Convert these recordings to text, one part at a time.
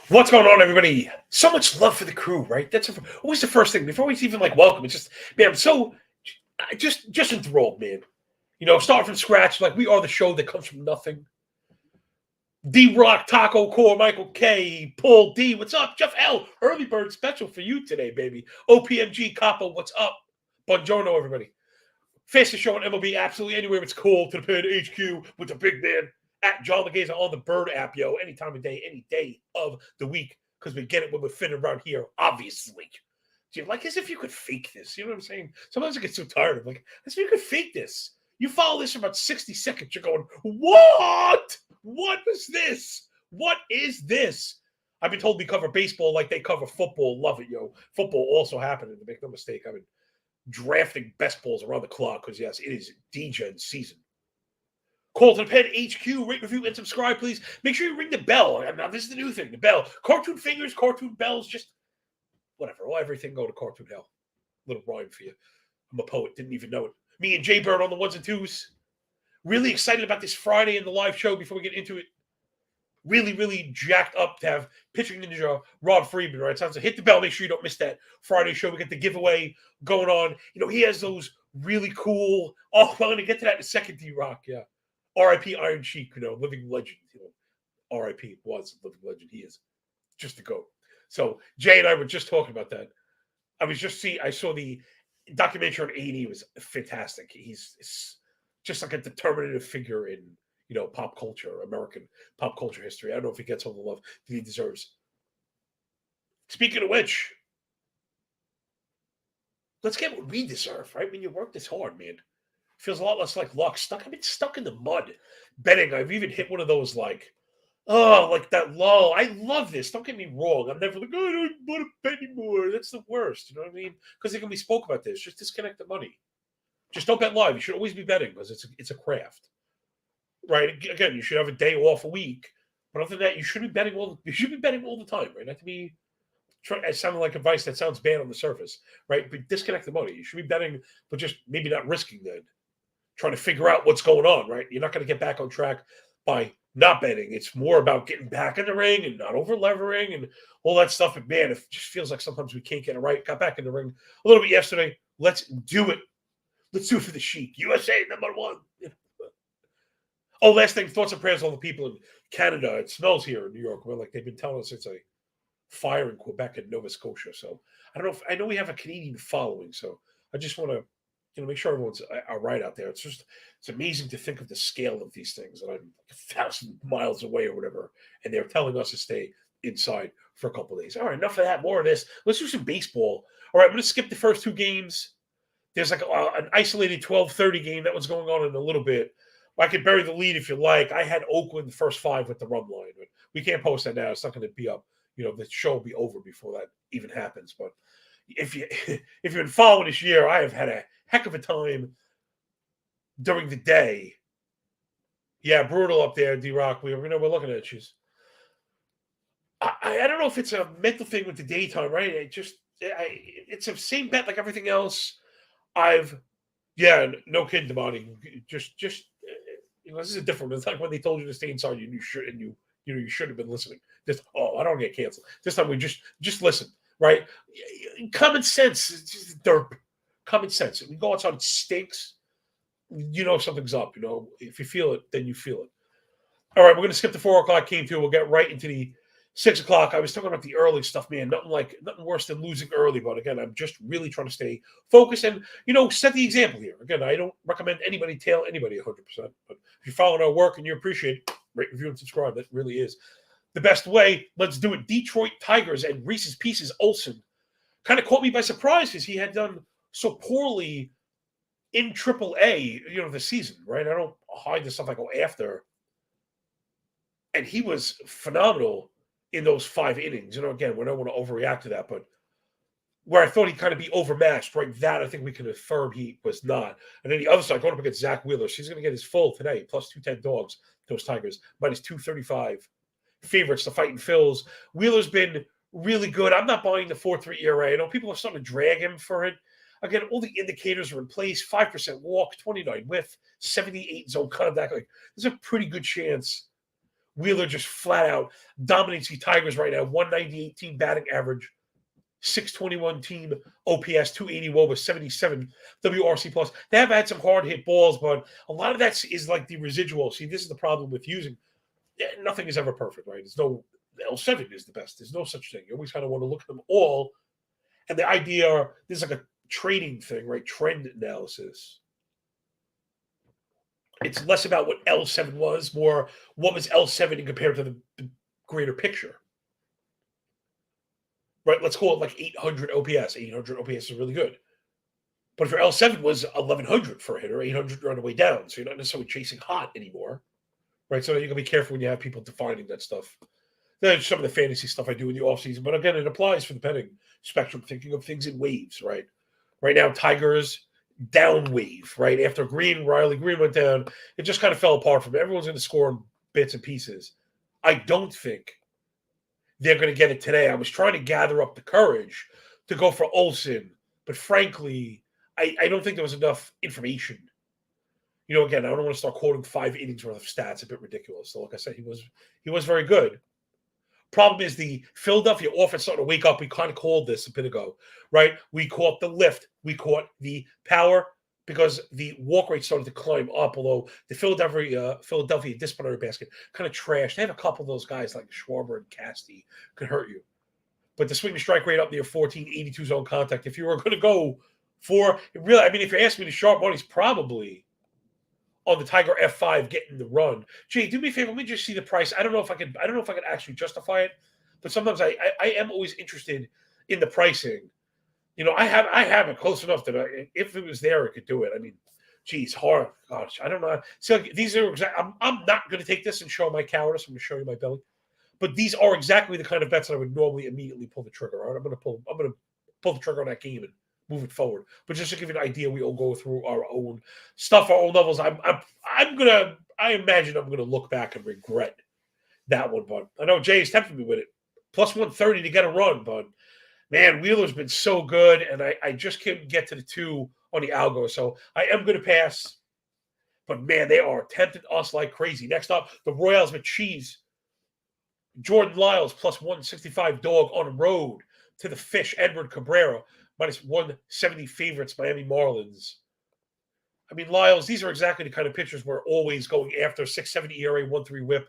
What's going on, everybody? So much love for the crew, right? That's always the first thing. Before we even welcome, it's just, man, I'm so just enthralled, man. Starting from scratch, like we are the show that comes from nothing. D-Rock, Taco Core, Michael K, Paul D, what's up? Jeff L, early bird special for you today, baby. OPMG, Capo, what's up? Buongiorno, everybody. Fastest show on MLB, absolutely anywhere it's cool, to the Pen HQ with the big man. At John Laghezza on the Bird app, yo, any time of day, any day of the week, because we get it when we're fitting around here, obviously. As if you could fake this. You know what I'm saying? Sometimes I get so tired of as if you could fake this. You follow this for about 60 seconds, you're going, what? What is this? What is this? I've been told we cover baseball like they cover football. Love it, yo. Football also happening, to make no mistake. I've been drafting best balls around the clock because, yes, it is D-Gen season. Call to the Pen HQ, rate, review, and subscribe, please. Make sure you ring the bell. Now, this is the new thing, the bell. Cartoon fingers, cartoon bells, just whatever. Well, everything go to cartoon hell. Little rhyme for you. I'm a poet, didn't even know it. Me and Jay Bird on the ones and twos. Really excited about this Friday and the live show before we get into it. Really, really jacked up to have Pitching Ninja Rob Friedman, right? So hit the bell. Make sure you don't miss that Friday show. We get the giveaway going on. He has those really cool. Oh, well, I'm going to get to that in a second, D-Rock, yeah. R.I.P. Iron Sheik, living legend. R.I.P. was a living legend. He is just a GOAT. So Jay and I were just talking about that. I saw the documentary on 80. It was fantastic. He's just like a determinative figure in, pop culture, American pop culture history. I don't know if he gets all the love that he deserves. Speaking of which, let's get what we deserve, right? When you work this hard, man. Feels a lot less like luck. I've been stuck in the mud betting. I've even hit one of those like that lull. I love this. Don't get me wrong. I'm never like, I don't want to bet anymore. That's the worst. You know what I mean? Because we spoke about this. Just disconnect the money. Just don't bet live. You should always be betting because it's a craft. Right? Again, you should have a day off a week. But other than that, you should be betting all the time, right? Not to be sounding like advice that sounds bad on the surface, right? But disconnect the money. You should be betting, but just maybe not risking that. Trying to figure out what's going on, right? You're not going to get back on track by not betting. It's more about getting back in the ring and not over-levering and all that stuff. And, man, it just feels like sometimes we can't get it right. Got back in the ring a little bit yesterday. Let's do it. Let's do it for the Sheik. USA #1. Oh, last thing, thoughts and prayers to all the people in Canada. It smells here in New York. Well, like they've been telling us it's a fire in Quebec and Nova Scotia. So I don't know I know we have a Canadian following, so I just want to make sure everyone's all right out there. It's amazing to think of the scale of these things. And I'm 1,000 miles away or whatever, and they're telling us to stay inside for a couple of days. All right, enough of that. More of this. Let's do some baseball. All right, I'm going to skip the first two games. There's like an isolated 12:30 game that was going on in a little bit. I could bury the lead if you like. I had Oakland the first 5 with the run line, but we can't post that now. It's not going to be up. The show will be over before that even happens. But if you've been following this year, I have had a heck of a time during the day. Yeah, brutal up there, D-Rock. We're looking at you. I don't know if it's a mental thing with the daytime, right? It's the same bet like everything else. No kidding, Damani. Just this is a different. It's like when they told you to stay inside, you should have been listening. I don't get canceled. This time we just listen, right? Common sense, it's just derp. Common sense. We go outside, it stinks. Something's up. If you feel it, then you feel it. All right, we're going to skip the 4 o'clock game too. We'll get right into the 6 o'clock. I was talking about the early stuff, man. Nothing worse than losing early. But again, I'm just really trying to stay focused and, set the example here. Again, I don't recommend anybody tail anybody 100%. But if you're following our work and you appreciate it, rate, review, and subscribe. That really is the best way. Let's do it. Detroit Tigers and Reese's Pieces Olsen kind of caught me by surprise because he had done so poorly in AAA, this season, right? I don't hide the stuff I go after. And he was phenomenal in those 5 innings. Again, we don't want to overreact to that, but where I thought he'd kind of be overmatched, right? That I think we can affirm he was not. And then the other side, going up against Zach Wheeler, she's going to get his full today, plus 210 dogs, those Tigers, minus 235. favorites to fight in Phils. Wheeler's been really good. I'm not buying the 4.3 ERA. I know people are starting to drag him for it. Again, all the indicators are in place. 5% walk, 29 whiff, 78 zone contact. Like, there's a pretty good chance Wheeler just flat out dominates the Tigers right now. 198 team batting average, 621 team OPS, 280 WOBA, 77 WRC plus. They have had some hard hit balls, but a lot of that is like the residual. See, this is the problem with using. Nothing is ever perfect, right? There's no L7 is the best. There's no such thing. You always kind of want to look at them all. And the idea, this is like a trading thing, right? Trend analysis. It's less about what L7 was, more what was L7 in compared to the greater picture. Right? Let's call it like 800 OPS. 800 OPS is really good. But if your L7 was 1100 for a hitter, 800 you're on the way down. So you're not necessarily chasing hot anymore. Right? So you got to be careful when you have people defining that stuff. That's some of the fantasy stuff I do in the offseason. But again, it applies for the betting spectrum, thinking of things in waves, right? Right now, Tigers down wave, right? After Riley Green went down, it just kind of fell apart from it. Everyone's going to score in bits and pieces. I don't think they're going to get it today. I was trying to gather up the courage to go for Olsen, but frankly, I don't think there was enough information. You know, again, I don't want to start quoting 5 innings worth of stats. A bit ridiculous. So, like I said, he was very good. Problem is the Philadelphia offense starting to wake up. We kind of called this a bit ago, right? We caught the lift. We caught the power because the walk rate started to climb up, although the Philadelphia disciplinary basket kind of trashed. They have a couple of those guys like Schwarber and Casti could hurt you. But the swing and strike rate up near 14, 82 zone contact. If you were going to go for, really, I mean, if you're asking me the sharp money's probably on the Tiger F5 getting the run. Jay, do me a favor. Let me just see the price. I don't know if I could actually justify it, but sometimes I am always interested in the pricing. You know, I have it close enough that if it was there, I could do it. I mean, geez, hard. Gosh, I don't know. So these are exact. I'm not going to take this and show my cowardice. I'm going to show you my belly. But these are exactly the kind of bets that I would normally immediately pull the trigger on. I'm going to pull the trigger on that game and move it forward. But just to give you an idea, we all go through our own stuff, our own levels. I imagine I'm gonna look back and regret that one. But I know Jay is tempting me with it. Plus 130 to get a run, but man, Wheeler's been so good, and I just couldn't get to the 2 on the algo. So I am gonna pass. But man, they are tempting us like crazy. Next up, the Royals with cheese. Jordan Lyles plus 165 dog on the road to the Fish, Edward Cabrera. Minus 170 favorites, Miami Marlins. I mean, Lyles, these are exactly the kind of pitchers we're always going after. 6.70 ERA, 1.3 whip.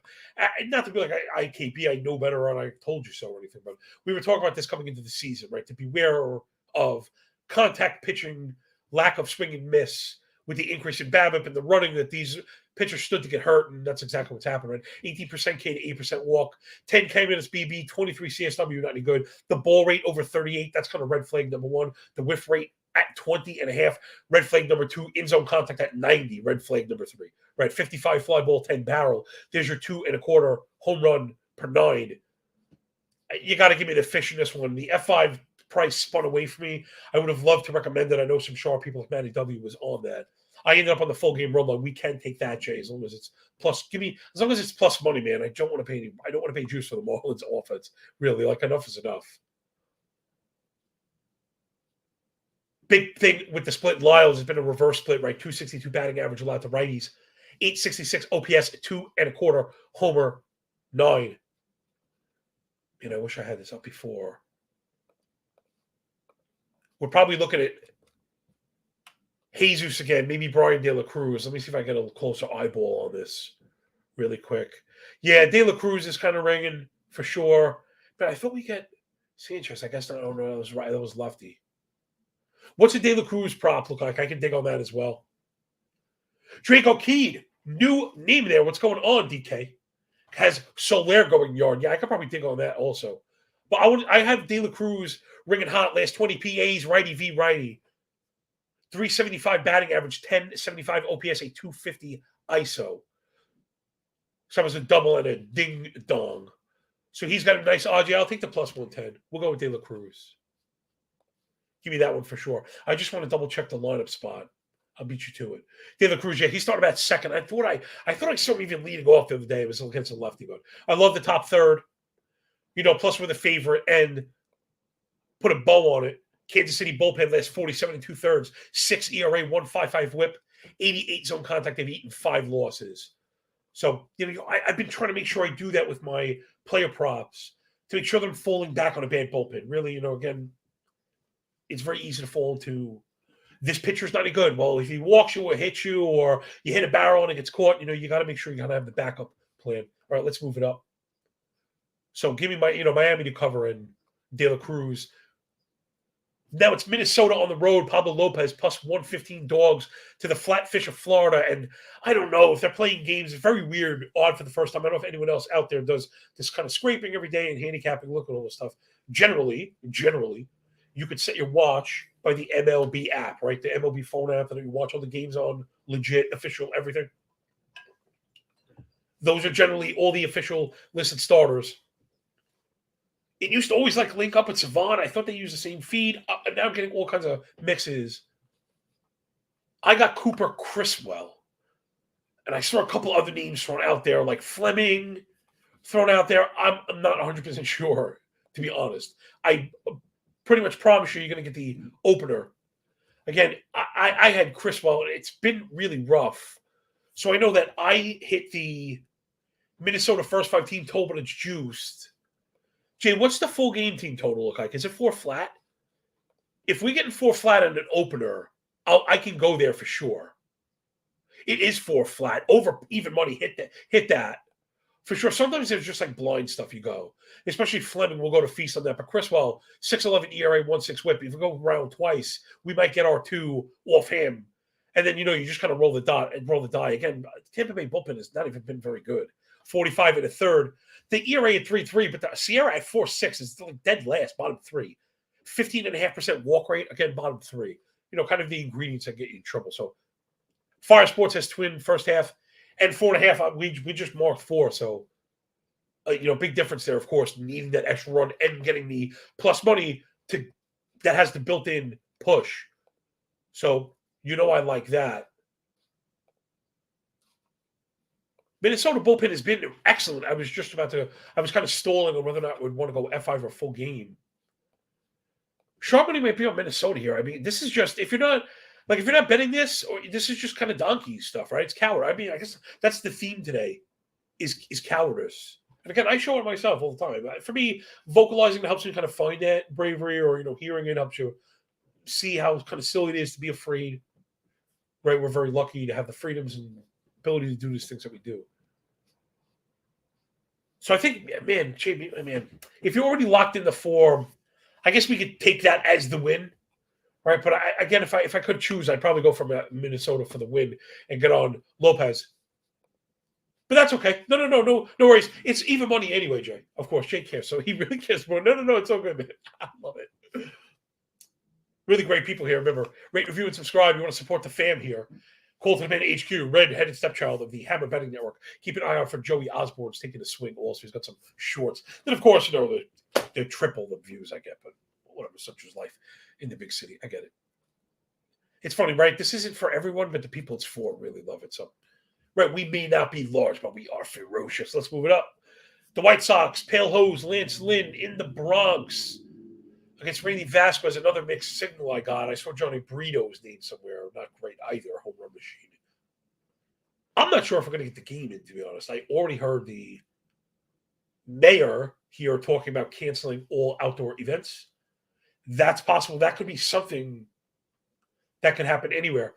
Not to be like IKB, I know better, and I told you so or anything, but we were talking about this coming into the season, right? To beware of contact pitching, lack of swing and miss with the increase in BABIP and the running that these pitchers stood to get hurt, and that's exactly what's happened, right? 18% K to 8% walk, 10 K minutes BB, 23 CSW, not any good. The ball rate over 38, that's kind of red flag number 1. The whiff rate at 20.5, red flag number 2. In zone contact at 90, red flag number 3. Right, 55 fly ball, 10 barrel. There's your 2.25 home run per 9. You got to give me the fish in this one. The F5 price spun away from me. I would have loved to recommend it. I know some sharp people like Matty W was on that. I ended up on the full game run line. We can take that, Jay, as long as it's plus. As long as it's plus money, man. I don't want to pay juice for the Marlins offense. Really, like enough is enough. Big thing with the split, Lyles has been a reverse split, right? 262 batting average allowed to righties, 866 OPS, 2.25 homer, 9. And I wish I had this up before. We're probably looking at Jesus again, maybe Brian De La Cruz. Let me see if I get a closer eyeball on this really quick. Yeah, De La Cruz is kind of ringing for sure. But I thought we get Sanchez. I guess I don't know. That was right. That was lefty. What's a De La Cruz prop look like? I can dig on that as well. Draco Keed, new name there. What's going on, DK? Has Soler going yard. Yeah, I could probably dig on that also. But I have De La Cruz ringing hot last 20 PAs, righty v righty. 375 batting average, 1075 OPS, a 250 ISO. So that was a double and a ding dong. So he's got a nice odds. Yeah, I'll take the plus 110. We'll go with De La Cruz. Give me that one for sure. I just want to double check the lineup spot. I'll beat you to it. De La Cruz, yeah, he started about second. I thought I saw him even leading off the other day. It was against a lefty, but I love the top third. Plus we're the favorite, and put a bow on it. Kansas City bullpen last 47 and 2/3, 6 ERA, 1.55 WHIP, 88 zone contact. They've eaten 5 losses. So I've been trying to make sure I do that with my player props to make sure that I'm falling back on a bad bullpen. Really, again, it's very easy to fall into this pitcher's not any good. Well, if he walks you or hits you or you hit a barrel and it gets caught, you got to make sure you got to have the backup plan. All right, let's move it up. So give me my, Miami to cover and De La Cruz. Now it's Minnesota on the road. Pablo Lopez plus 115 dogs to the Flatfish of Florida. And I don't know if they're playing games. It's very weird, odd for the first time. I don't know if anyone else out there does this kind of scraping every day and handicapping, look at all this stuff. Generally, you could set your watch by the MLB app, right? The MLB phone app that you watch all the games on, legit, official, everything. Those are generally all the official listed starters. It used to always link up with Savant. I thought they used the same feed. Now I'm getting all kinds of mixes. I got Cooper Criswell. And I saw a couple other names thrown out there, like Fleming thrown out there. I'm not 100% sure, to be honest. I pretty much promise you're going to get the opener. Again, I had Criswell. It's been really rough. So I know that I hit the Minnesota first 5 team total, but it's juiced. Jay, what's the full game team total look like? Is it 4 flat? If we get in 4 flat on an opener, I can go there for sure. It is 4 flat. Over even money, hit that. For sure. Sometimes there's just blind stuff you go. Especially Fleming will go to feast on that. But Criswell, 6.11 ERA, 1.6 WHIP. If we go around twice, we might get our 2 off him. And then, you just kind of roll the dot and roll the die. Again, Tampa Bay bullpen has not even been very good. 45 and a third. The ERA at 3.3, but the Sierra at 4.6 is dead last, bottom 3. 15.5% walk rate, again, bottom 3. Kind of the ingredients that get you in trouble. So Fire Sports has twin first half and 4.5. We just marked 4. So, big difference there, of course, needing that extra run and getting the plus money that has the built-in push. So, I like that. Minnesota bullpen has been excellent. I was kind of stalling on whether or not I would want to go F5 or full game. Sharp money might be on Minnesota here. I mean, this is just, if you're not betting this, or this is just kind of donkey stuff, right? It's coward. I mean, I guess that's the theme today is cowardice. And again, I show it myself all the time. For me, vocalizing helps me kind of find that bravery, or, hearing it helps you see how kind of silly it is to be afraid, right? We're very lucky to have the freedoms and ability to do these things that we do. So I think, man, if you're already locked in the form, I guess we could take that as the win, right? But again, if I could choose, I'd probably go from Minnesota for the win and get on Lopez. But that's okay. No worries. It's even money anyway, Jay. Of course, Jay cares, so he really cares more. No, it's all good, man. I love it. Really great people here. Remember, rate, review, and subscribe. You want to support the fam here. Call to the man HQ, red-headed stepchild of the Hammer Betting Network. Keep an eye out for Joey Osborne's taking a swing. Also, he's got some shorts. Then, of course, they're triple the views I get, but whatever, such is life in the big city. I get it. It's funny, right? This isn't for everyone, but the people it's for really love it. So, right, we may not be large, but we are ferocious. Let's move it up. The White Sox, Pale Hose, Lance Lynn in the Bronx against Randy Vasquez, another mixed signal I got. I saw Johnny Brito's name somewhere. Not great either, home run machine. I'm not sure if we're going to get the game in, to be honest. I already heard the mayor here talking about canceling all outdoor events. That's possible. That could be something that could happen anywhere.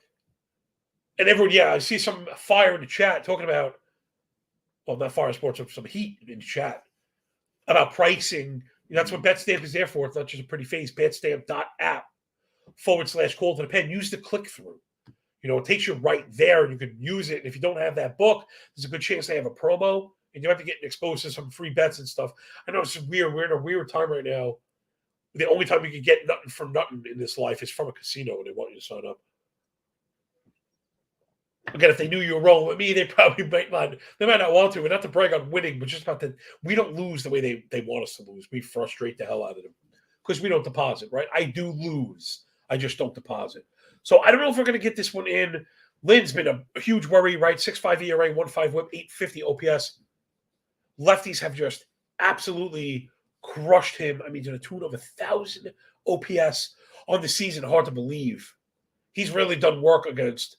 And everyone, I see some fire in the chat talking about, well, not fire sports, but some heat in the chat about pricing. That's what BetStamp is there for. It's not just a pretty face. BetStamp.app/call to the pen. Use the click-through. It takes you right there, and you can use it. And if you don't have that book, there's a good chance they have a promo, and you might be getting exposed to some free bets and stuff. I know it's weird. We're in a weird time right now. The only time you can get nothing from nothing in this life is from a casino, and they want you to sign up. Again, if they knew you were rolling with me, they probably might not want to. But not to brag on winning, but just about that we don't lose the way they want us to lose. We frustrate the hell out of them because we don't deposit, right? I do lose. I just don't deposit. So I don't know if we're going to get this one in. Lynn's been a huge worry, right? 6.5 ERA, 1.5 whip, 850 OPS. Lefties have just absolutely crushed him. I mean, to the tune of 1,000 OPS on the season. Hard to believe. He's really done work against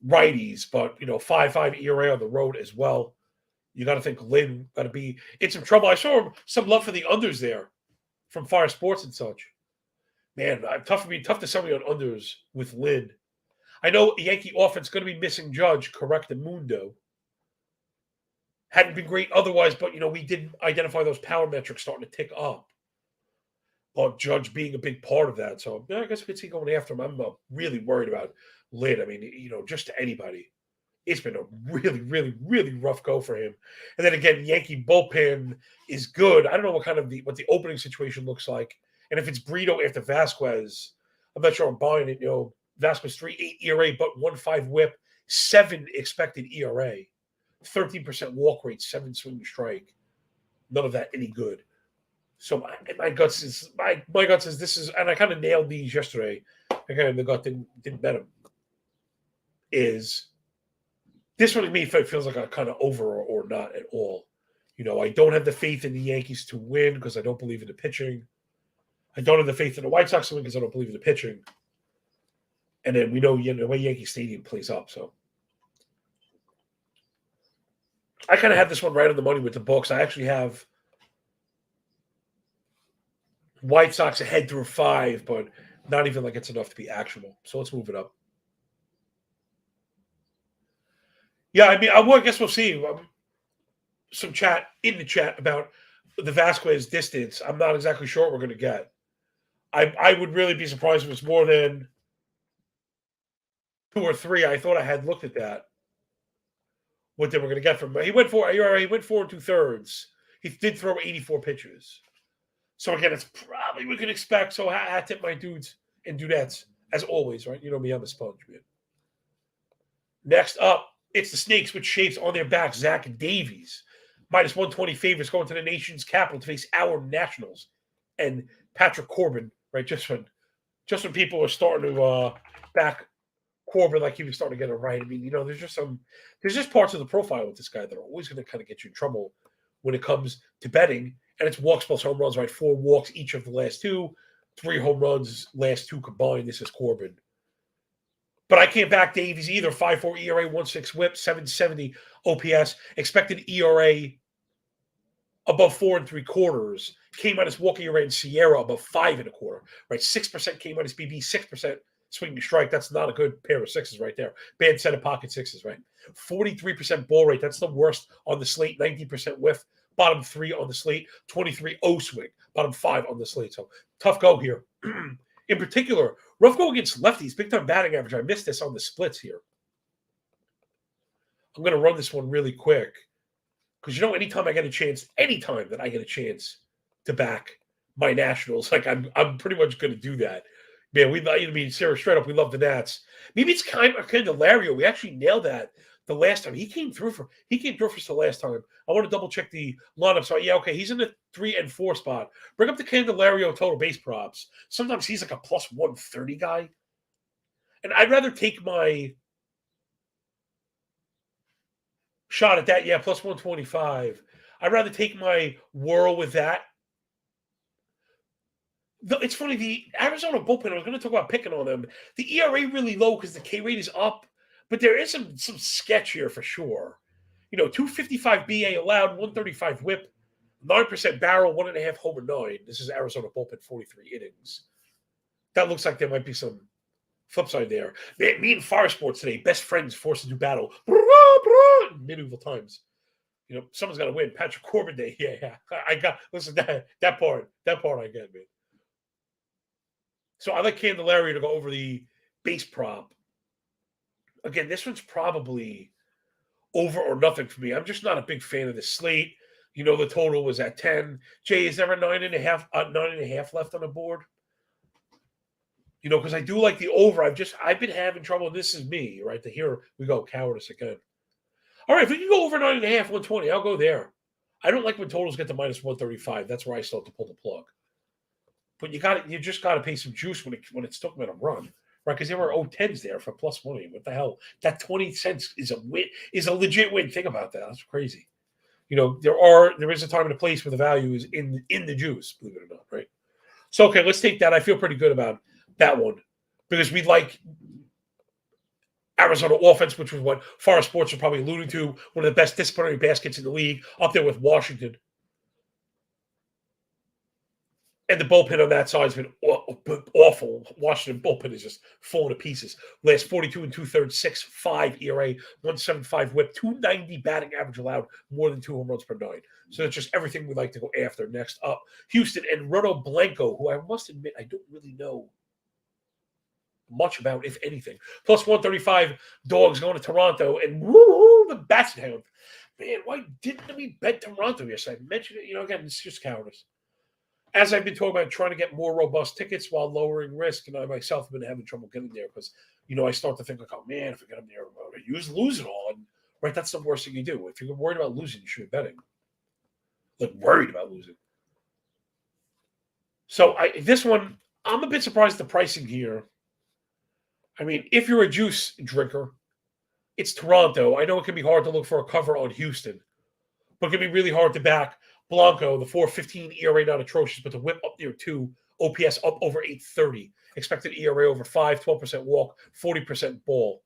righties, but 5.5 ERA on the road as well. You got to think Lynn got to be in some trouble. I saw some love for the unders there from Fire Sports and such. Man, tough to sell me on unders with Lynn. I know Yankee offense going to be missing Judge, correct, and Mundo. Hadn't been great otherwise, but we did identify those power metrics starting to tick up. But Judge being a big part of that, so I guess we could see going after him. I'm really worried about Lynn. I mean, just to anybody, it's been a really, really, really rough go for him. And then again, Yankee bullpen is good. I don't know what the opening situation looks like, and if it's Brito after Vasquez, I'm not sure I'm buying it. Vasquez 3.8 ERA, but 1.5 WHIP, 7 expected ERA, 13% walk rate, 7 swing strike. None of that any good. So my gut says this is, and I kind of nailed these yesterday. Again, the gut didn't bet him. Is this one to me feels like a kind of over or not at all. I don't have the faith in the Yankees to win because I don't believe in the pitching. I don't have the faith in the White Sox to win because I don't believe in the pitching. And then we know the way Yankee Stadium plays up. So I kind of have this one right on the money with the books. I actually have White Sox ahead through 5, but not even like it's enough to be actionable. So let's move it up. Yeah, I mean, I guess we'll see some chat in the chat about the Vasquez distance. I'm not exactly sure what we're going to get. I would really be surprised if it's more than 2 or 3. I thought I had looked at that. What they were going to get from him. He went 4 2/3. He did throw 84 pitches. So again, it's probably we can expect. So I tip my dudes and dudettes as always, right? You know me, I'm a sponge, man. Next up, it's the Snakes with shapes on their back. Zach Davies, -120 favorites going to the nation's capital to face our Nationals and Patrick Corbin. Right, just when people are starting to back Corbin like he was starting to get it right. I mean, there's just parts of the profile with this guy that are always going to kind of get you in trouble when it comes to betting. And it's walks plus home runs, right? 4 walks each of the last 2, 3 home runs last 2 combined. This is Corbin. But I can't back Davies either. 5.4 ERA, 1.6 WHIP, 770 OPS. Expected ERA above 4 3/4. K- walking ERA in Sierra above 5 1/4. Right, 6% K- BB, 6% swing to strike. That's not a good pair of sixes right there. Bad set of pocket sixes, right? 43% ball rate. That's the worst on the slate. 90% whiff. Bottom 3 on the slate. 23 O swing. Bottom 5 on the slate. So tough go here. In particular, rough go against lefties. Big time batting average. I missed this on the splits here. I'm going to run this one really quick. Because anytime I get a chance, to back my Nationals, like I'm pretty much going to do that. Man, Sarah, straight up, we love the Nats. Maybe it's kind of Candelario. We actually nailed that the last time. He came through for us the last time. I want to double check the lineup. So yeah, okay, he's in the 3 and 4 spot. Bring up the Candelario total base props. Sometimes he's like a plus 130 guy. And I'd rather take my shot at that. Yeah, plus 125. I'd rather take my whirl with that. It's funny, the Arizona bullpen, I was going to talk about picking on them. The ERA really low because the K rate is up, but there is some sketch here for sure. 255 BA allowed, 135 whip, 9% barrel, 1.5 homer 9. This is Arizona bullpen, 43 innings. That looks like there might be some flip side there. Me and Fire Sports today, best friends forced to do battle. Medieval times. Someone's got to win. Patrick Corbin Day. Yeah. Listen, that part I get, man. So I like Candelario to go over the base prop. Again, this one's probably over or nothing for me. I'm just not a big fan of the slate. The total was at 10. Jay, is there a 9.5 left on the board? Because I do like the over. I've been having trouble. This is me, right? Here we go, cowardice again. All right, if we can go over 9.5, 120, I'll go there. I don't like when totals get to minus 135. That's where I start to pull the plug. But you just got to pay some juice when it's talking about a run. right? Because there were 0-10s there for plus money. What the hell? That 20 cents is a win, is a legit win. Think about that. That's crazy. There is a time and a place where the value is in the juice, believe it or not, right? So okay, let's take that. I feel pretty good about that one because we like Arizona offense, which was what Forest Sports are probably alluding to, one of the best disciplinary baskets in the league, up there with Washington. And the bullpen on that side has been awful. Washington bullpen is just falling to pieces. Last 42 and 2/3, 6.5 ERA, 1.75 WHIP, 290 batting average allowed, more than 2 home runs per 9. So that's just everything we like to go after. Next up, Houston and Roto Blanco, who I must admit I don't really know much about, if anything. Plus 135 dogs going to Toronto, and woo, the Basset Hound. Man, why didn't we bet Toronto yesterday? I mentioned it, again, it's just cowardice. As I've been talking about trying to get more robust tickets while lowering risk, and I myself have been having trouble getting there because, I start to think like, oh man, if I get them there, I lose it all. And right, that's the worst thing you do. If you're worried about losing, you should be betting. Like worried about losing. So this one, I'm a bit surprised at the pricing here. I mean, if you're a juice drinker, it's Toronto. I know it can be hard to look for a cover on Houston, but it can be really hard to back Blanco. The 4.15 ERA not atrocious, but the whip up there too. OPS up over 830. Expected ERA over 5, 12% walk, 40% ball.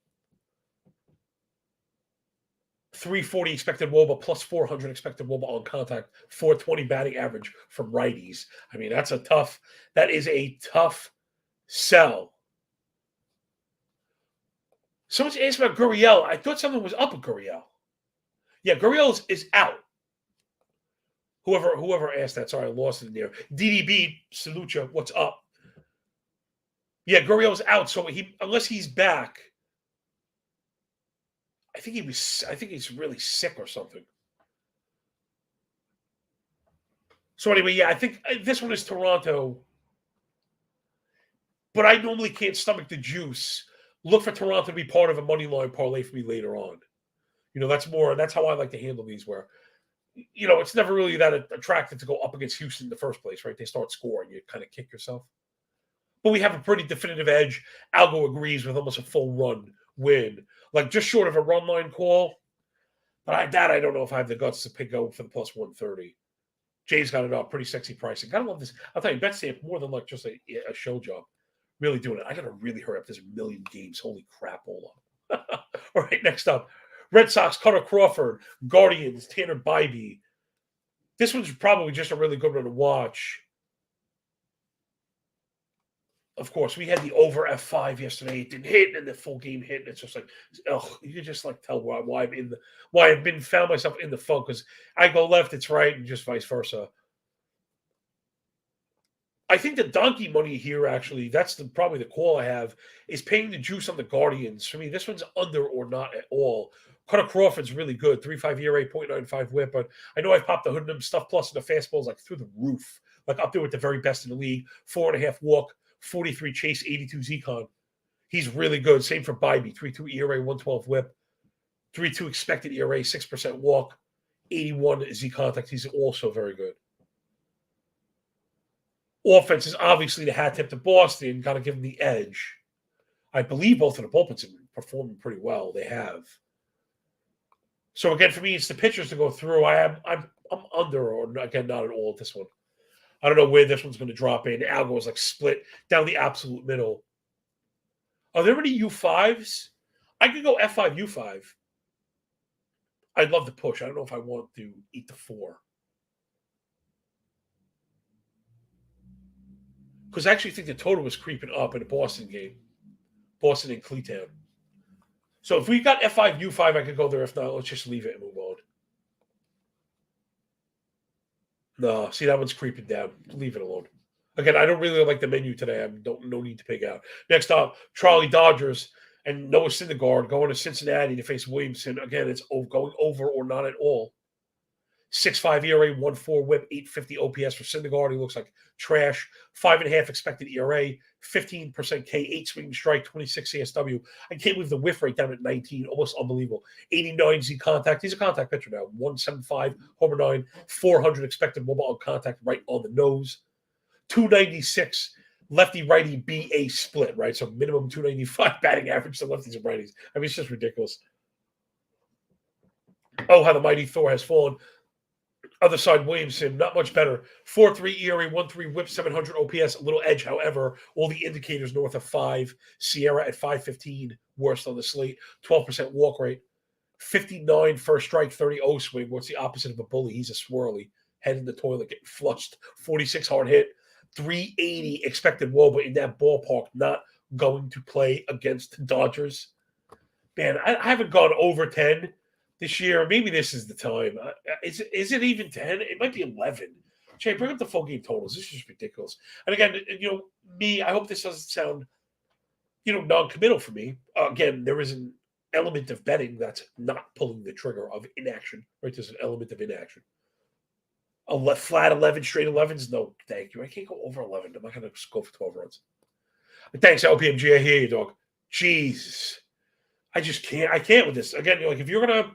340 expected WOBA, plus 400 expected WOBA on contact, 420 batting average from righties. I mean, that is a tough sell. Someone's asked about Gurriel. I thought something was up with Gurriel. Yeah, Gurriel is out. Whoever asked that, sorry, I lost it in there. DDB, Salucha, what's up? Yeah, Gurriel's out, so unless he's back, I think he's really sick or something. So anyway, yeah, I think this one is Toronto, but I normally can't stomach the juice. Look for Toronto to be part of a money line parlay for me later on. That's how I like to handle these where, it's never really that attractive to go up against Houston in the first place, right? They start scoring, you kind of kick yourself. But we have a pretty definitive edge. Algo agrees with almost a full run win, like just short of a run line call. But I don't know if I have the guts to pick out for the plus 130. Jay's got it up, pretty sexy pricing. Gotta love this. I'll tell you, BetStamp more than like just a show job. Really doing it. I gotta really hurry up. There's a million games. Holy crap, all up. All right, next up. Red Sox, Cutter Crawford, Guardians, Tanner Bybee. This one's probably just a really good one to watch. Of course, we had the over F5 yesterday. It didn't hit, and the full game hit. And it's just like, you can just like tell why I've found myself in the funk because I go left, it's right, and just vice versa. I think the donkey money here, actually, that's probably the call I have, is paying the juice on the Guardians. For me, this one's under or not at all. Cutter Crawford's really good, 3.5 ERA, 0.95 whip, but I know I've popped the hood in him. Stuff plus in the fastballs like through the roof, like up there with the very best in the league. 4.5 walk, 43 chase, 82 Z-Con. He's really good. Same for Bybee, 3.2 ERA, 112 whip, 3.2 expected ERA, 6% walk, 81 Z-Contact. He's also very good. Offense is obviously the hat tip to Boston, got to give them the edge. I believe both of the bullpens have been performing pretty well. They have. So again, for me, it's the pitchers to go through. I'm under, or again, not at all at this one. I don't know where this one's going to drop in. Algo is like split down the absolute middle. Are there any U5s? I could go F5 U5. I'd love to push. I don't know if I want to eat the 4. Because I actually think the total was creeping up in the Boston game. Boston and Cleatown. So if we got F5, U5, I could go there. If not, let's just leave it and move on. No, see, that one's creeping down. Leave it alone. Again, I don't really like the menu today. No need to pick out. Next up, Charlie Dodgers and Noah Syndergaard going to Cincinnati to face Williamson. Again, it's going over or not at all. 6.5 ERA, 1.4 whip, 850 OPS for Syndergaard. He looks like trash. 5.5 expected ERA, 15% K, 8 swinging strike, 26 CSW. I can't believe the whiff rate down at 19. Almost unbelievable. 89 Z contact. He's a contact pitcher now. 175, homer 9, 400 expected mobile on contact right on the nose. 296 lefty-righty BA split, right? So minimum 295 batting average to lefties and righties. I mean, it's just ridiculous. Oh, how the mighty Thor has fallen. Other side, Williamson, not much better. 4.3 ERA, 1.3 whip, 700 OPS, a little edge, however. All the indicators north of 5. Sierra at 5.15, worst on the slate. 12% walk rate. 59 first strike, 30 O swing. What's the opposite of a bully? He's a swirly. Head in the toilet, getting flushed. 46 hard hit. 380 expected WOBA, but in that ballpark, not going to play against the Dodgers. Man, I haven't gone over 10 this year. Maybe this is the time. Is it even 10? It might be 11. Jay, bring up the full game totals. This is just ridiculous. And again, I hope this doesn't sound, non-committal for me. Again, there is an element of betting that's not pulling the trigger of inaction, right? There's an element of inaction. A flat 11, straight 11s? No, thank you. I can't go over 11. I'm not going to go for 12 runs. But thanks, LPMG. I hear you, dog. Jesus. I just can't. I can't with this. Again, if you're going to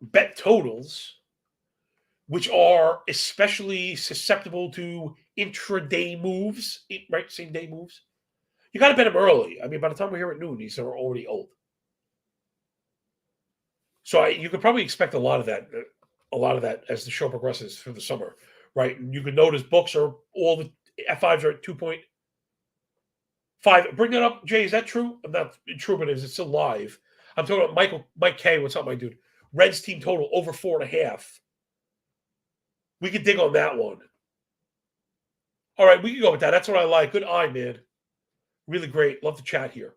bet totals, which are especially susceptible to intraday moves, right? Same day moves. You got to bet them early. I mean, by the time we're here at noon, these are already old. So you could probably expect a lot of that as the show progresses through the summer, right? And you can notice books are all the F5's are at 2.5. Bring that up, Jay. Is that true? I'm not true, but it's still live. I'm talking about Mike K. What's up, my dude? Reds team total over 4.5. We could dig on that one. All right, we can go with that. That's what I like. Good eye, man. Really great. Love the chat here.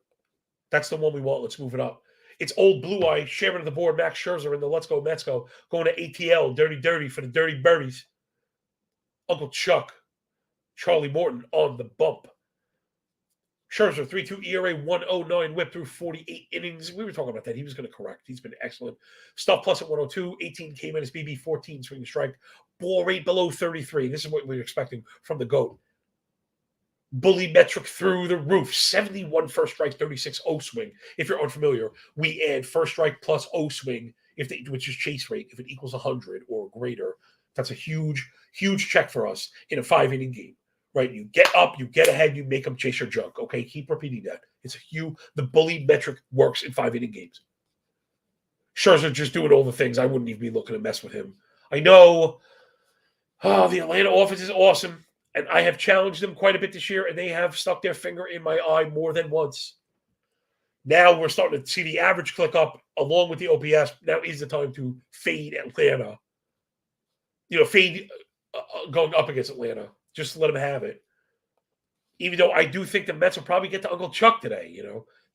That's the one we want. Let's move it up. It's old blue eye, chairman of the board, Max Scherzer in the Let's Go Mets Go, going to ATL, dirty for the dirty birdies. Uncle Chuck, Charlie Morton on the bump. Scherzer, 3.2 ERA, 1.09 whip through 48 innings. We were talking about that. He was going to correct. He's been excellent. Stuff plus at 102, 18 K minus BB, 14 swing strike. Ball rate below 33. This is what we were expecting from the GOAT. Bully metric through the roof. 71 first strike, 36 O swing. If you're unfamiliar, we add first strike plus O swing, which is chase rate. If it equals 100 or greater, that's a huge, huge check for us in a 5-inning game. Right? You get up, you get ahead, you make them chase your junk. Okay, keep repeating that. It's the bully metric works in 5-inning games. Scherzer just doing all the things. I wouldn't even be looking to mess with him. I know the Atlanta offense is awesome. And I have challenged them quite a bit this year, and they have stuck their finger in my eye more than once. Now we're starting to see the average click up along with the OPS. Now is the time to fade Atlanta. Fade going up against Atlanta. Just let them have it. Even though I do think the Mets will probably get to Uncle Chuck today,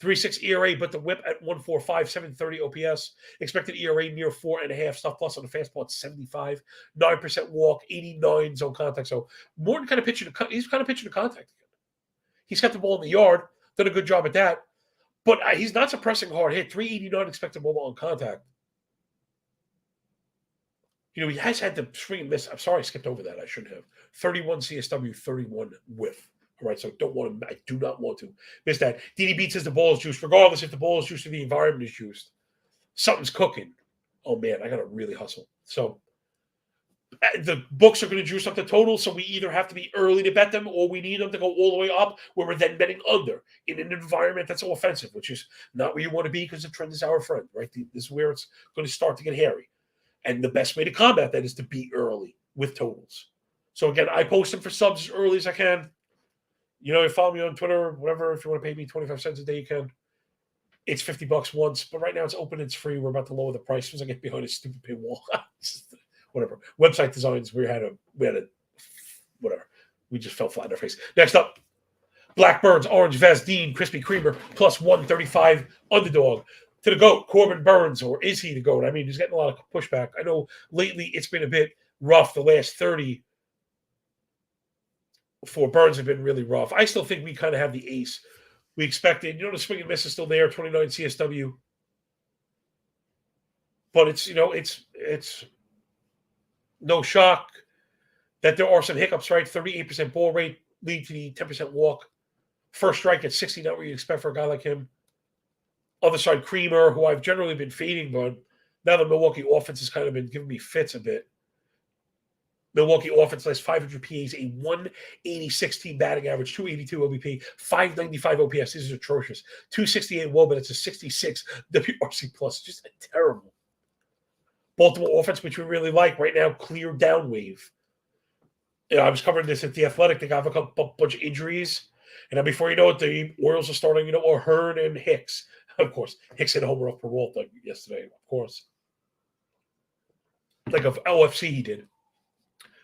3.6 ERA, but the whip at 1.45, 730 OPS. Expected ERA near 4.5. Stuff plus on the fastball at 75. 9% walk, 89 zone contact. So Morton he's kind of pitching to contact again. He's got the ball in the yard, done a good job at that. But he's not suppressing hard hit. 389 expected ball on contact. He has had the swing and miss. I'm sorry I skipped over that. I shouldn't have. 31 CSW, 31 whiff. All right, so I do not want to miss that. DD says the ball is juiced. Regardless if the ball is juiced or the environment is juiced, something's cooking. Oh, man, I got to really hustle. So the books are going to juice up the total, so we either have to be early to bet them or we need them to go all the way up where we're then betting under in an environment that's offensive, which is not where you want to be because the trend is our friend, right? This is where it's going to start to get hairy. And the best way to combat that is to be early with totals. So, again, I post them for subs as early as I can. You follow me on Twitter, whatever. If you want to pay me 25 cents a day, you can. It's $50 once, but right now it's open. It's free. We're about to lower the price as I get behind a stupid paywall. Whatever. Website designs. We had a whatever. We just fell flat in our face. Next up, Blackbirds, Orange Vest, Dean, Krispy Kremer, plus 135 underdog. To the GOAT, Corbin Burns, or is he the GOAT? I mean, he's getting a lot of pushback. I know lately it's been a bit rough. The last 30 for Burns have been really rough. I still think we kind of have the ace we expected. The swing and miss is still there, 29 CSW. But it's no shock that there are some hiccups, right? 38% ball rate, lead to the 10% walk. First strike at 60, not what you expect for a guy like him. Other side, Creamer, who I've generally been fading, but now the Milwaukee offense has kind of been giving me fits a bit. Milwaukee offense last 500 PAs, a 186 team batting average, 282 OBP, 595 OPS. This is atrocious. 268 WOBA, it's a 66 WRC plus. Just terrible. Baltimore offense, which we really like right now, clear down wave. I was covering this at The Athletic. They got a bunch of injuries. And then before you know it, the Orioles are starting, or Hearn and Hicks. Of course, Hicks hit a homer off Peralta yesterday, of course. Like of LFC he did.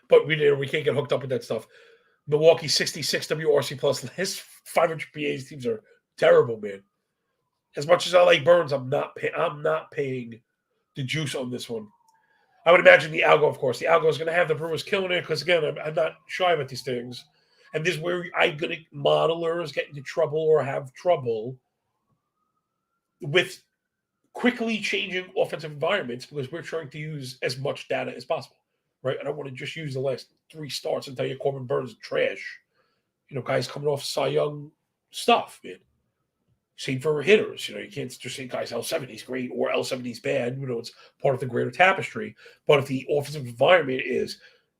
But we can't get hooked up with that stuff. Milwaukee 66 WRC plus. His 500 PAs teams are terrible, man. As much as I like Burns, I'm not paying the juice on this one. I would imagine the algo, of course. The algo is going to have the Brewers killing it because, again, I'm not shy about these things. And this is where I'm going to modelers get into trouble or have trouble with quickly changing offensive environments because we're trying to use as much data as possible, right? I don't want to just use the last 3 starts and tell you Corbin Burns is trash. Guys coming off Cy Young stuff, man. Same for hitters. You can't just say guys L70 is great or L70 is bad. It's part of the greater tapestry. But if the offensive environment is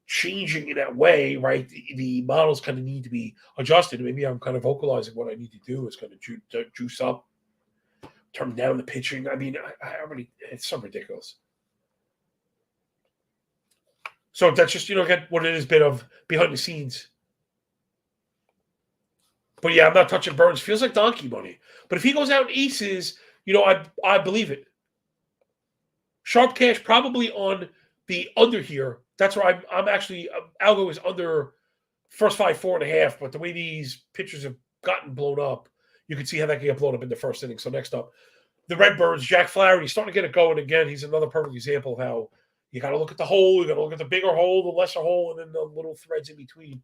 changing in that way, right, the models kind of need to be adjusted. Maybe I'm kind of vocalizing what I need to do is kind of juice up, turn down the pitching. I mean, it's so ridiculous. So that's just, again, what it has been of behind the scenes. But yeah, I'm not touching Burns. Feels like donkey money. But if he goes out and aces, I believe it. Sharp cash probably on the under here. That's where I'm actually algo is under first 5, 4.5. But the way these pitchers have gotten blown up, you can see how that can get blown up in the first inning. So next up, the Redbirds, Jack Flaherty starting to get it going again. He's another perfect example of how you got to look at the hole, you got to look at the bigger hole, the lesser hole, and then the little threads in between.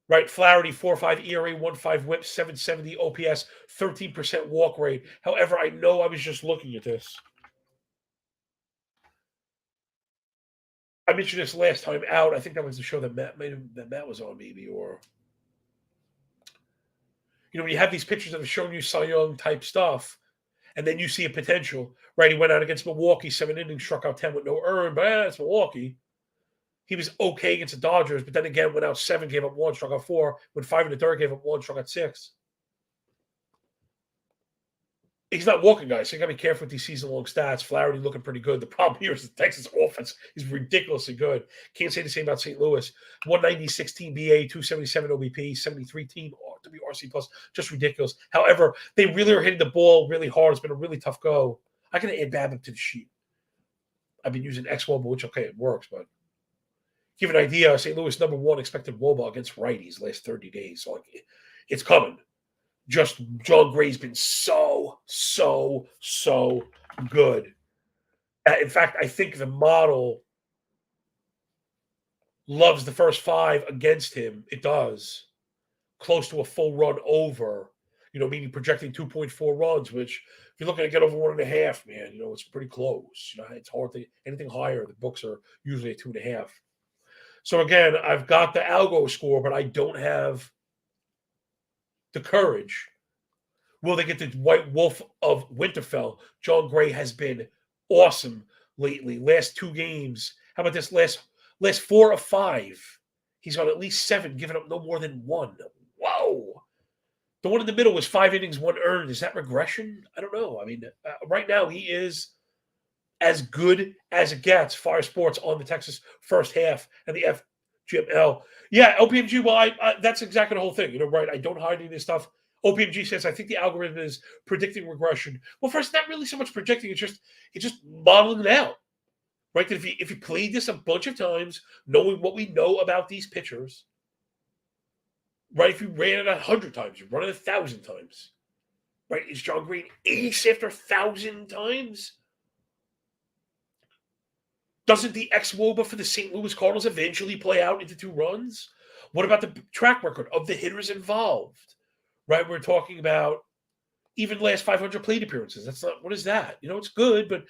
Right, Flaherty, 4.5 ERA, 1.5 WHIP, 770 OPS, 13% walk rate. However, I know I was just looking at this. I mentioned this last time out. I think that was the show that Matt was on, maybe, or when you have these pictures that have shown you Cy Young type stuff, and then you see a potential. Right, he went out against Milwaukee, 7 innings, struck out 10 with no earned, but it's Milwaukee. He was okay against the Dodgers, but then again went out 7, gave up 1, struck out 4. Went 5 1/3, gave up 1, struck out 6. He's not walking, guys. So you got to be careful with these season-long stats. Flaherty looking pretty good. The problem here is the Texas offense is ridiculously good. Can't say the same about St. Louis. 196 team BA, 277 OBP, 73 team WRC plus. Just ridiculous. However, they really are hitting the ball really hard. It's been a really tough go. I can add BABIP to the sheet. I've been using X1, which, okay, it works, but give an idea, St. Louis number 1 expected WOBA against righties last 30 days. So it's coming. Just John Gray's been so good. In fact, I think the model loves the first 5 against him. It does. Close to a full run over, meaning projecting 2.4 runs, which if you're looking to get over 1.5, man, it's pretty close. It's hard to anything higher. The books are usually at 2.5. So again, I've got the algo score, but I don't have the courage. Will they get the White Wolf of Winterfell? John Gray has been awesome lately. Last 2 games. How about this last 4 of 5? He's on at least 7, giving up no more than 1. Whoa. The one in the middle was 5 innings, 1 earned. Is that regression? I don't know. I mean, right now he is as good as it gets. Fire Sports on the Texas first half and the FGML. Yeah, LPMG, well, that's exactly the whole thing. Right, I don't hide any of this stuff. OPMG says, I think the algorithm is predicting regression. Well, first, not really so much predicting. It's just modeling it out. Right, that if you played this a bunch of times, knowing what we know about these pitchers, right, if you ran it 100 times, you run it 1,000 times. Right, is John Green ace after 1,000 times? Doesn't the ex-WOBA for the St. Louis Cardinals eventually play out into 2 runs? What about the track record of the hitters involved? Right, we're talking about even last 500 plate appearances. That's not, what is that? It's good, but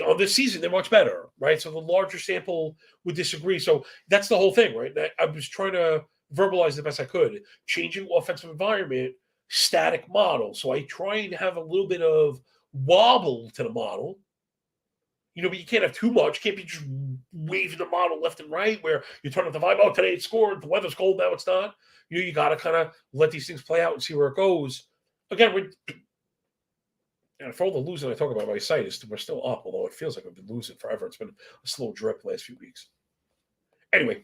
on this season, they're much better, right? So the larger sample would disagree. So that's the whole thing, right? I was trying to verbalize the best I could. Changing offensive environment, static model. So I try and have a little bit of wobble to the model. But you can't have too much. Can't be just waving the model left and right where you turn up the vibe. Oh, today it scored. The weather's cold. Now it's not. You got to kind of let these things play out and see where it goes. Again, and for all the losing I talk about my site, we're still up, although it feels like we've been losing forever. It's been a slow drip the last few weeks. Anyway,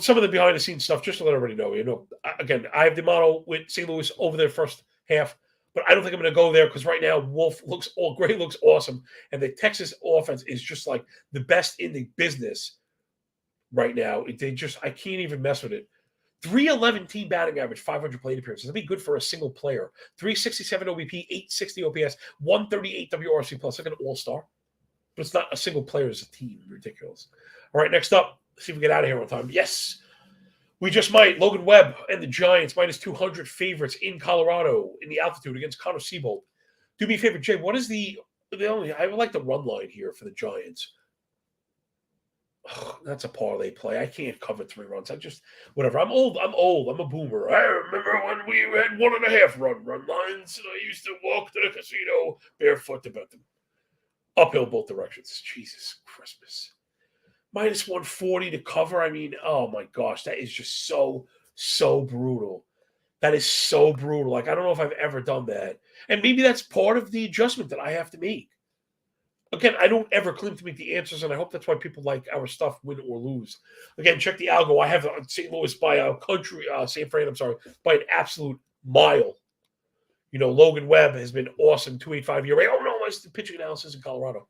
some of the behind-the-scenes stuff, just to let everybody know, again, I have the model with St. Louis over their first half, but I don't think I'm going to go there because right now Gray looks awesome, and the Texas offense is just like the best in the business right now. I can't even mess with it. 311 team batting average, 500 plate appearances. That'd be good for a single player. 367 OBP, 860 OPS, 138 WRC plus, like an all-star. But it's not a single player as a team. Ridiculous. All right, next up. Let's see if we get out of here on time. Yes, we just might. Logan Webb and the Giants, minus 200 favorites in Colorado in the altitude against Connor Siebold. Do me a favor, Jay. What is I would like the run line here for the Giants. That's a parlay play. I can't cover 3 runs. Whatever. I'm old. I'm a boomer. I remember when we had 1.5 run lines, and I used to walk to the casino barefoot to bet them. Uphill both directions. Jesus Christmas. Minus 140 to cover. I mean, oh my gosh, that is just so brutal. That is so brutal. Like, I don't know if I've ever done that. And maybe that's part of the adjustment that I have to make. Again, I don't ever claim to make the answers, and I hope that's why people like our stuff, win or lose. Again, check the algo. I have St. Louis by St. Fran, by an absolute mile. Logan Webb has been awesome, 2.85 ERA. Oh, no, it's the pitching analysis in Colorado.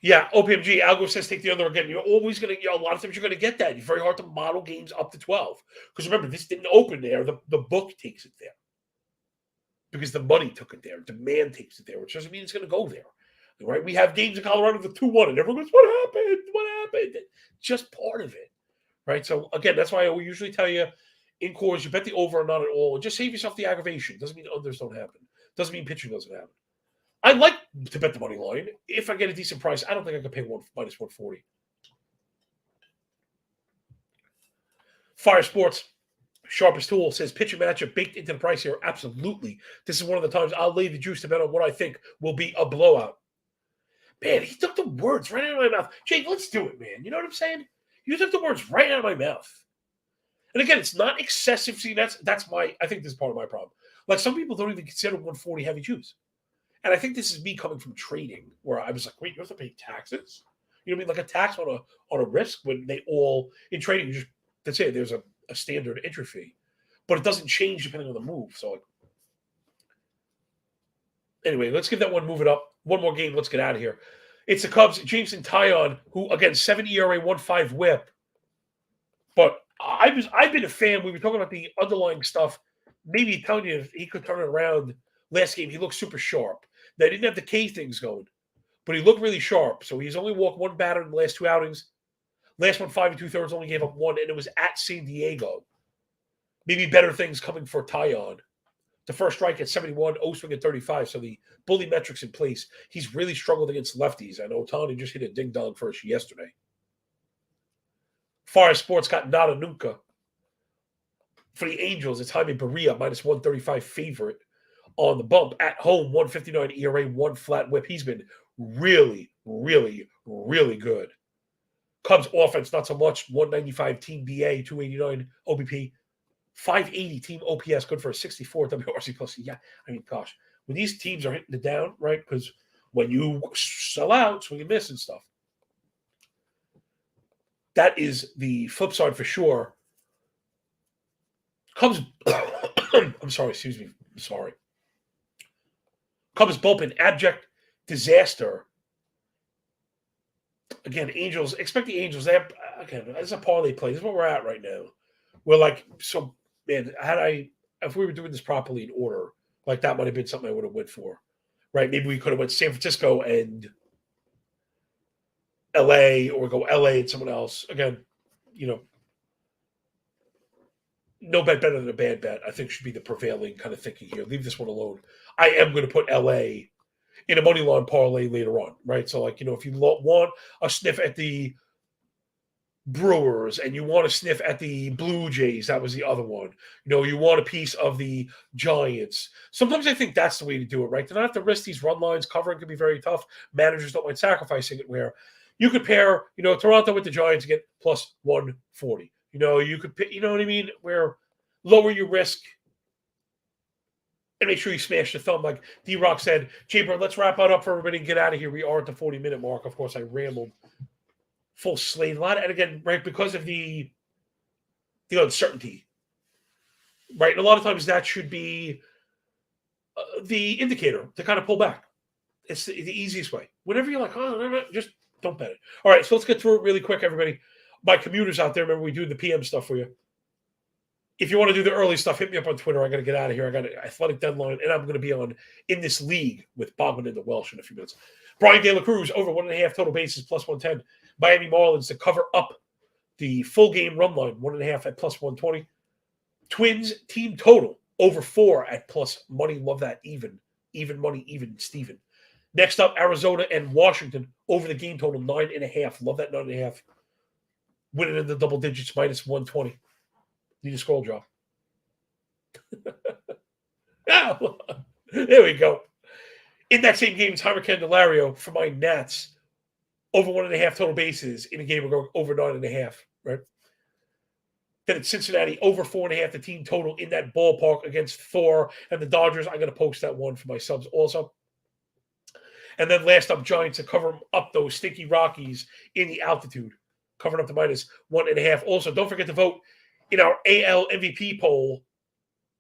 Yeah, OPMG, algo says take the under again. You're always going to, a lot of times you're going to get that. It's very hard to model games up to 12. Because remember, this didn't open there. The book takes it there. Because the money took it there. Demand takes it there, which doesn't mean it's going to go there. Right? We have games in Colorado with 2-1, and everyone goes, what happened? What happened? Just part of it. Right? So, again, that's why I usually tell you, in cores, you bet the over or not at all, and just save yourself the aggravation. Doesn't mean unders don't happen. Doesn't mean pitching doesn't happen. I like to bet the money line. If I get a decent price, I don't think I can pay minus 140. Fire Sports, sharpest tool, says pitching matchup baked into the price here. Absolutely. This is one of the times I'll lay the juice to bet on what I think will be a blowout. Man, he took the words right out of my mouth. Jake, let's do it, man. You know what I'm saying? You took the words right out of my mouth. And again, it's not excessive. See, I think this is part of my problem. Like, some people don't even consider 140 heavy juice. And I think this is me coming from trading, where I was like, wait, you have to pay taxes? You know what I mean? Like a tax on a risk when they all, in trading, that's it. There's a standard entry fee. But it doesn't change depending on the move. So, anyway, let's give that one, move it up. One more game, let's get out of here. It's the Cubs, Jameson Taillon, who, again, 7 ERA, 1.5 whip. But I've been a fan. We were talking about the underlying stuff. Maybe telling you if he could turn it around. Last game, he looked super sharp. They didn't have the K things going, but he looked really sharp. So he's only walked 1 batter in the last 2 outings. Last one, 5 2/3, only gave up 1, and it was at San Diego. Maybe better things coming for Taillon. The first strike at 71, O-swing at 35, so the bully metrics in place. He's really struggled against lefties. I know Ohtani just hit a ding-dong first yesterday. Fire Sports got Nada Nunca. For the Angels, it's Jaime Barria, minus 135 favorite. On the bump at home, 159 ERA, 1 flat whip. He's been really, really, really good. Cubs offense, not so much. 195 team BA, 289 OBP, 580 team OPS, good for a 64 WRC plus. Yeah, I mean, gosh, when these teams are hitting it down, right? Because when you sell out, swing and miss and stuff. That is the flip side for sure. Cubs, I'm sorry, excuse me. I'm sorry. Cubs bullpen, abject disaster. Again, Angels, expect the Angels. They have, again, that's a parlay play. This is where we're at right now. We're like, so, man, if we were doing this properly in order, like that might have been something I would have went for, right? Maybe we could have went San Francisco and LA, or go LA and someone else. Again, no bet better than a bad bet, I think, should be the prevailing kind of thinking here. Leave this one alone. I am going to put LA in a money line parlay later on, right? So, if you want a sniff at the Brewers and you want to sniff at the Blue Jays, that was the other one. You want a piece of the Giants. Sometimes I think that's the way to do it, right? To not have to risk these run lines. Covering can be very tough. Managers don't mind sacrificing it, where you could pair, Toronto with the Giants and get plus 140. You could, you know what I mean? Where lower your risk and make sure you smash the thumb. Like D-Rock said, J-Bird, let's wrap it up for everybody and get out of here. We are at the 40-minute mark. Of course, I rambled. Full slate a lot. And again, right, because of the uncertainty, right? And a lot of times that should be the indicator to kind of pull back. It's the easiest way. Whenever you're like, oh, no, just don't bet it. All right, so let's get through it really quick, everybody. My commuters out there, remember we do the PM stuff for you. If you want to do the early stuff, hit me up on Twitter. I got to get out of here. I got an athletic deadline, and I'm going to be on In This League with Bogman and the Welsh in a few minutes. Brian De La Cruz, over 1.5 total bases, plus 110. Miami Marlins to cover up the full game run line, 1.5 at plus 120. Twins team total, over 4 at plus money. Love that. Even money, even Steven. Next up, Arizona and Washington, over the game total, 9.5. Love that 9.5. Winning in the double digits, minus 120. Need a scroll job. There we go. In that same game, Timer Candelario for my Nats. Over 1.5 total bases in a game. We're going over 9.5, right? Then it's Cincinnati, over 4.5 the team total in that ballpark against Thor and the Dodgers. I'm going to post that one for my subs also. And then last up, Giants to cover up those stinky Rockies in the altitude. Covering up to minus 1.5. Also, don't forget to vote in our AL MVP poll.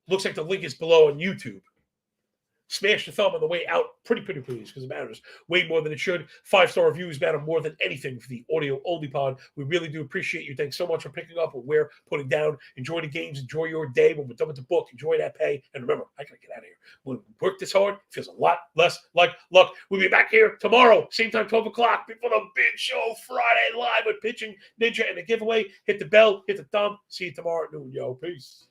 Looks like the link is below on YouTube. Smash the thumb on the way out. Pretty please, because it matters way more than it should. 5-star reviews matter more than anything for the audio-only pod. We really do appreciate you. Thanks so much for picking up what we're putting down. Enjoy the games. Enjoy your day. When we're done with the book, enjoy that pay. And remember, I got to get out of here. When we work this hard, it feels a lot less like luck. We'll be back here tomorrow, same time, 12 o'clock, before the big show Friday live with Pitching Ninja and the giveaway. Hit the bell, hit the thumb. See you tomorrow at noon, yo. Peace.